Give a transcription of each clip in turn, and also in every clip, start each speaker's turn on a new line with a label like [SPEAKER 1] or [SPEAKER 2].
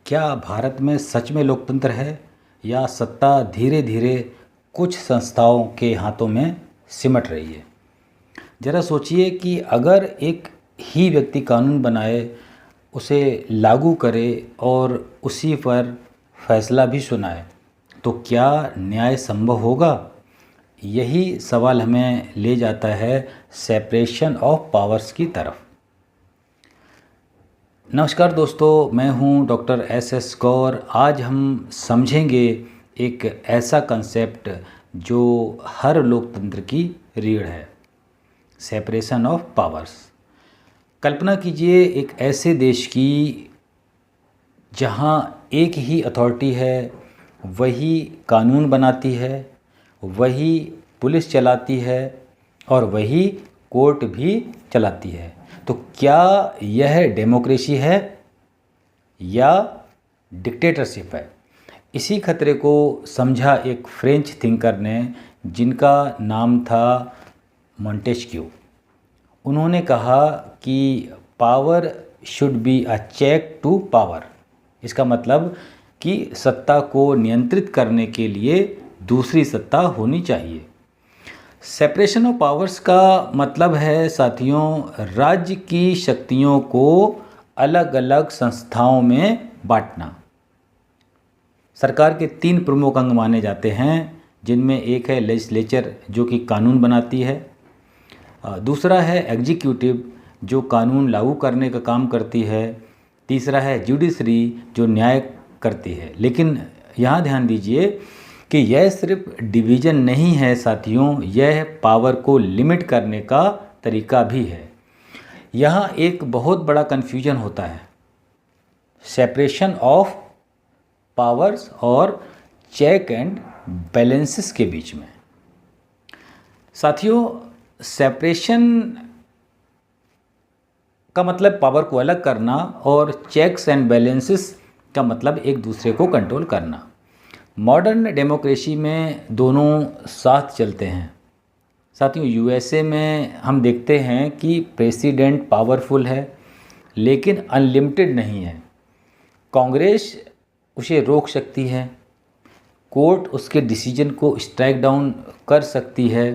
[SPEAKER 1] क्या भारत में सच में लोकतंत्र है या सत्ता धीरे धीरे कुछ संस्थाओं के हाथों में सिमट रही है। ज़रा सोचिए कि अगर एक ही व्यक्ति कानून बनाए, उसे लागू करे और उसी पर फैसला भी सुनाए, तो क्या न्याय संभव होगा? यही सवाल हमें ले जाता है सेपरेशन ऑफ पावर्स की तरफ। नमस्कार दोस्तों, मैं हूं डॉक्टर एस गौर। आज हम समझेंगे एक ऐसा कंसेप्ट जो हर लोकतंत्र की रीढ़ है, सेपरेशन ऑफ पावर्स। कल्पना कीजिए एक ऐसे देश की जहां एक ही अथॉरिटी है, वही कानून बनाती है, वही पुलिस चलाती है और वही कोर्ट भी चलाती है। तो क्या यह डेमोक्रेसी है या डिक्टेटरशिप है? इसी खतरे को समझा एक फ्रेंच थिंकर ने, जिनका नाम था मॉन्टेस्क्यू। उन्होंने कहा कि power should be a check to power. इसका मतलब कि सत्ता को नियंत्रित करने के लिए दूसरी सत्ता होनी चाहिए। सेपरेशन ऑफ पावर्स का मतलब है साथियों, राज्य की शक्तियों को अलग अलग संस्थाओं में बांटना। सरकार के 3 प्रमुख अंग माने जाते हैं, जिनमें एक है लेजिस्लेचर जो कि कानून बनाती है, दूसरा है एग्जीक्यूटिव जो कानून लागू करने का काम करती है, तीसरा है जुडिशरी जो न्याय करती है। लेकिन यहाँ ध्यान दीजिए कि यह सिर्फ डिवीज़न नहीं है साथियों, यह पावर को लिमिट करने का तरीका भी है। यहाँ एक बहुत बड़ा कन्फ्यूजन होता है सेपरेशन ऑफ पावर्स और चेक एंड बैलेंसेस के बीच में। साथियों, सेपरेशन का मतलब पावर को अलग करना और चेक्स एंड बैलेंसेस का मतलब एक दूसरे को कंट्रोल करना। मॉडर्न डेमोक्रेसी में दोनों साथ चलते हैं। साथियों, यूएसए में हम देखते हैं कि प्रेसिडेंट पावरफुल है लेकिन अनलिमिटेड नहीं है। कांग्रेस उसे रोक सकती है, कोर्ट उसके डिसीजन को स्ट्राइक डाउन कर सकती है।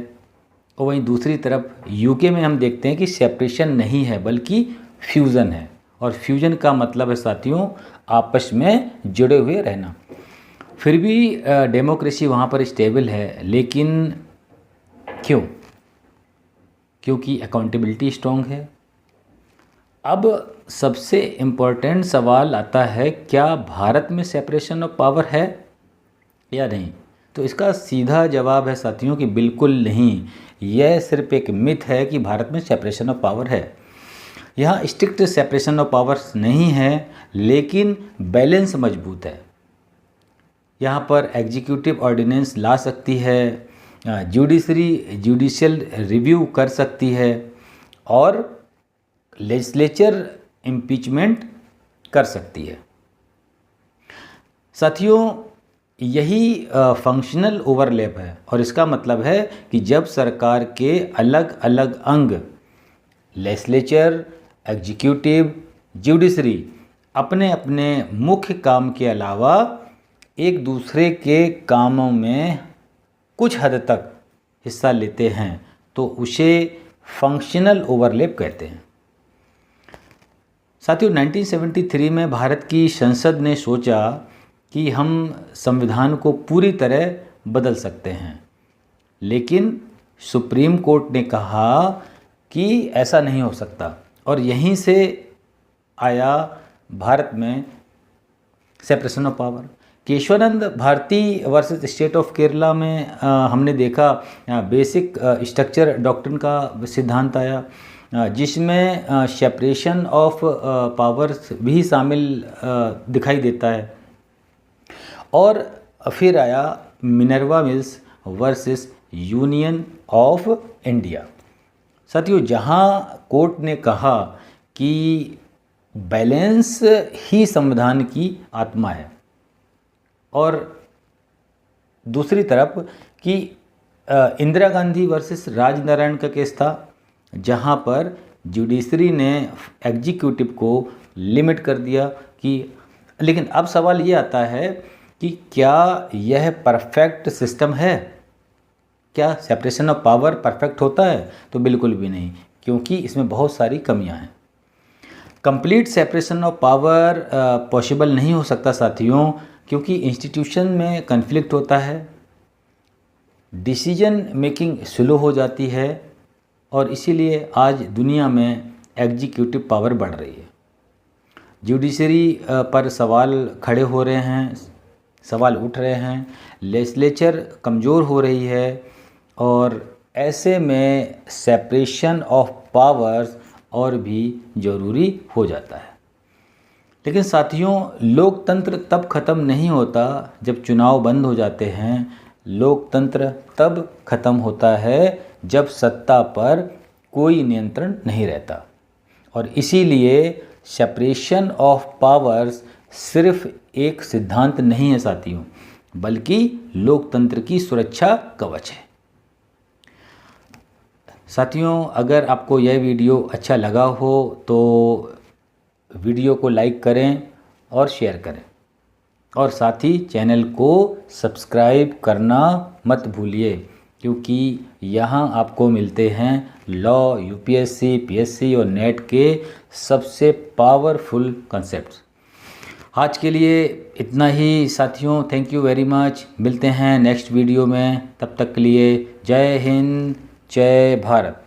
[SPEAKER 1] और वहीं दूसरी तरफ यूके में हम देखते हैं कि सेपरेशन नहीं है बल्कि फ्यूज़न है। और फ्यूज़न का मतलब है साथियों आपस में जुड़े हुए रहना। फिर भी डेमोक्रेसी वहाँ पर स्टेबल है, लेकिन क्यों? क्योंकि अकाउंटेबिलिटी स्ट्रॉन्ग है। अब सबसे इम्पोर्टेंट सवाल आता है, क्या भारत में सेपरेशन ऑफ पावर है या नहीं? तो इसका सीधा जवाब है साथियों कि बिल्कुल नहीं। यह सिर्फ एक मिथ है कि भारत में सेपरेशन ऑफ पावर है। यहाँ स्ट्रिक्ट सेपरेशन ऑफ पावर्स नहीं है, लेकिन बैलेंस मजबूत है। यहाँ पर एग्जीक्यूटिव ऑर्डिनेंस ला सकती है, जुडिशरी जुडिशियल रिव्यू कर सकती है और लेजिस्लेचर इम्पीचमेंट कर सकती है। साथियों, यही फंक्शनल ओवरलैप है और इसका मतलब है कि जब सरकार के अलग अलग अंग लेजिस्लेचर, एग्जीक्यूटिव, जुडिशरी अपने अपने मुख्य काम के अलावा एक दूसरे के कामों में कुछ हद तक हिस्सा लेते हैं, तो उसे फंक्शनल ओवरलैप कहते हैं। साथियों, 1973 में भारत की संसद ने सोचा कि हम संविधान को पूरी तरह बदल सकते हैं, लेकिन सुप्रीम कोर्ट ने कहा कि ऐसा नहीं हो सकता। और यहीं से आया भारत में separation of power. Kesavananda Bharati versus state of Kerala में हमने देखा बेसिक स्ट्रक्चर डॉक्ट्रिन का सिद्धांत आया, जिसमें सेपरेशन ऑफ पावर्स भी शामिल दिखाई देता है। और फिर आया Minerva mills versus union of India. साथियों, जहां कोर्ट ने कहा कि बैलेंस ही संविधान की आत्मा है, और दूसरी तरफ कि इंदिरा गांधी वर्सेस राजनारायण का केस था, जहां पर जुडिशरी ने एग्जीक्यूटिव को लिमिट कर दिया कि लेकिन अब सवाल ये आता है कि क्या यह परफेक्ट सिस्टम है? क्या सेपरेशन ऑफ पावर परफेक्ट होता है? तो बिल्कुल भी नहीं, क्योंकि इसमें बहुत सारी कमियां हैं। Complete separation of power possible नहीं हो सकता साथियों, क्योंकि इंस्टीट्यूशन में कन्फ्लिक्ट होता है, डिसीजन मेकिंग स्लो हो जाती है, और इसीलिए आज दुनिया में एग्जीक्यूटिव पावर बढ़ रही है। जुडिशरी पर सवाल खड़े हो रहे हैं, सवाल उठ रहे हैं, लेजिस्लेचर कमज़ोर हो रही है, और ऐसे में सेपरेशन ऑफ पावर्स और भी ज़रूरी हो जाता है। लेकिन साथियों, लोकतंत्र तब ख़त्म नहीं होता जब चुनाव बंद हो जाते हैं। लोकतंत्र तब ख़त्म होता है जब सत्ता पर कोई नियंत्रण नहीं रहता। और इसीलिए सेपरेशन ऑफ पावर्स सिर्फ एक सिद्धांत नहीं है साथियों, बल्कि लोकतंत्र की सुरक्षा कवच है। साथियों, अगर आपको यह वीडियो अच्छा लगा हो तो वीडियो को लाइक करें और शेयर करें, और साथ ही चैनल को सब्सक्राइब करना मत भूलिए, क्योंकि यहाँ आपको मिलते हैं लॉ, यूपीएससी, पीएससी और नेट के सबसे पावरफुल कॉन्सेप्ट्स। आज के लिए इतना ही साथियों, थैंक यू वेरी मच। मिलते हैं नेक्स्ट वीडियो में, तब तक के लिए जय हिंद, जय भारत।